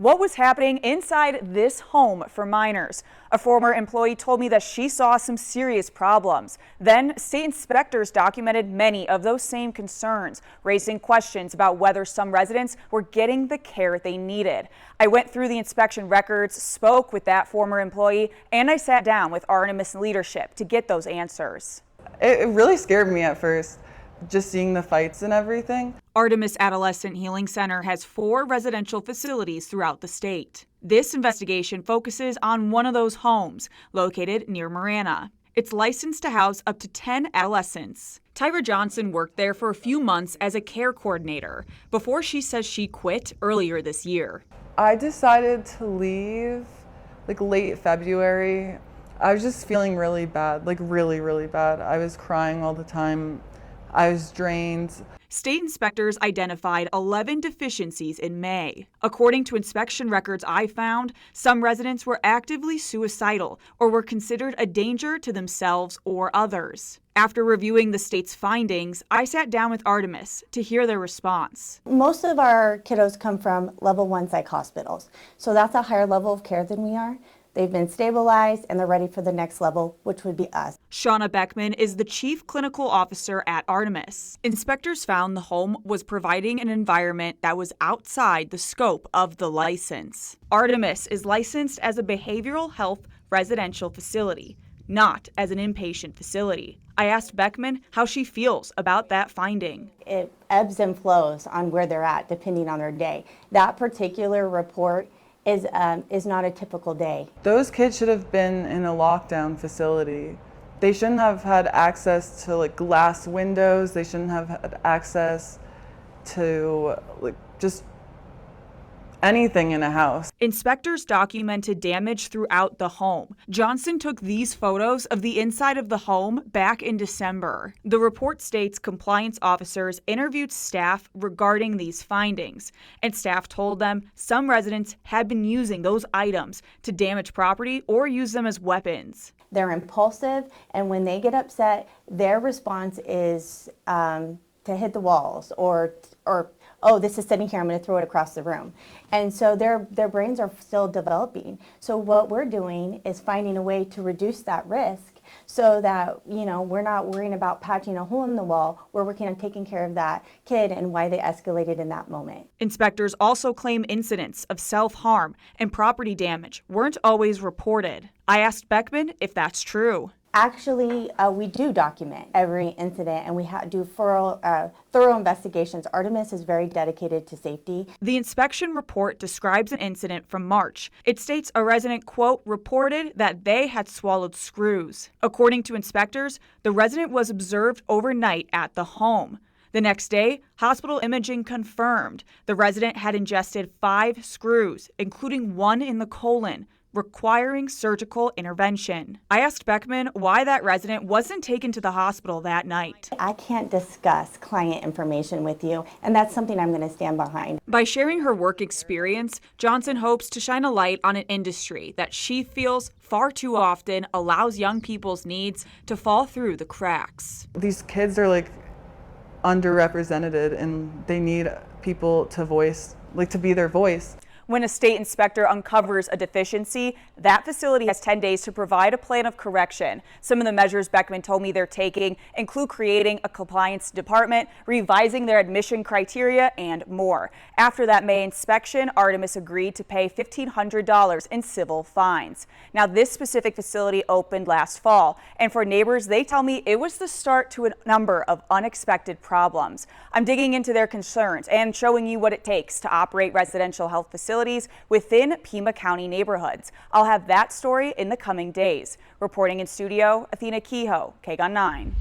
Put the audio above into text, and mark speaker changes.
Speaker 1: what was happening inside this home for minors. A former employee told me that she saw some serious problems. Then state inspectors documented many of those same concerns, raising questions about whether some residents were getting the care they needed. I went through the inspection records, spoke with that former employee, and I sat down with Artemis leadership to get those answers.
Speaker 2: It really scared me at first, just seeing the fights and everything.
Speaker 1: Artemis Adolescent Healing Center has 4 residential facilities throughout the state. This investigation focuses on one of those homes, located near Marana. It's licensed to house up to 10 adolescents. Tyra Johnson worked there for a few months as a care coordinator before she says she quit earlier this year.
Speaker 2: I decided to leave late February. I was just feeling really bad, really bad. I was crying all the time. I was drained.
Speaker 1: State inspectors identified 11 deficiencies in May. According to inspection records I found, some residents were actively suicidal or were considered a danger to themselves or others. After reviewing the state's findings, I sat down with Artemis to hear their response.
Speaker 3: Most of our kiddos come from level 1 psych hospitals, so that's a higher level of care than we are. They've been stabilized and they're ready for the next level, which would be us.
Speaker 1: Shauna Beckman is the chief clinical officer at Artemis. Inspectors found the home was providing an environment that was outside the scope of the license. Artemis is licensed as a behavioral health residential facility, not as an inpatient facility. I asked Beckman how she feels about that finding.
Speaker 3: It ebbs and flows on where they're at depending on their day. That particular report is not a typical day.
Speaker 2: Those kids should have been in a lockdown facility. They shouldn't have had access to glass windows. They shouldn't have had access to just anything in a house.
Speaker 1: Inspectors documented damage throughout the home. Johnson took these photos of the inside of the home back in December. The report states compliance officers interviewed staff regarding these findings, and staff told them some residents had been using those items to damage property or use them as weapons.
Speaker 3: They're impulsive, and when they get upset, their response is to hit the walls or oh, this is sitting here, I'm going to throw it across the room. And so their brains are still developing. So what we're doing is finding a way to reduce that risk so that, we're not worrying about patching a hole in the wall. We're working on taking care of that kid and why they escalated in that moment.
Speaker 1: Inspectors also claim incidents of self-harm and property damage weren't always reported. I asked Beckman if that's true.
Speaker 3: Actually, we do document every incident, and we do thorough investigations. Artemis is very dedicated to safety.
Speaker 1: The inspection report describes an incident from March. It states a resident, quote, reported that they had swallowed screws. According to inspectors, the resident was observed overnight at the home. The next day, hospital imaging confirmed the resident had ingested 5 screws, including one in the colon, requiring surgical intervention. I asked Beckman why that resident wasn't taken to the hospital that night.
Speaker 3: I can't discuss client information with you, and that's something I'm going to stand behind.
Speaker 1: By sharing her work experience, Johnson hopes to shine a light on an industry that she feels far too often allows young people's needs to fall through the cracks.
Speaker 2: These kids are underrepresented, and they need people to be their voice.
Speaker 1: When a state inspector uncovers a deficiency, that facility has 10 days to provide a plan of correction. Some of the measures Beckman told me they're taking include creating a compliance department, revising their admission criteria, and more. After that May inspection, Artemis agreed to pay $1,500 in civil fines. Now, this specific facility opened last fall, and for neighbors, they tell me it was the start to a number of unexpected problems. I'm digging into their concerns and showing you what it takes to operate residential health facilities within Pima County neighborhoods. I'll have that story in the coming days. Reporting in studio, Athena Kehoe, KGUN 9.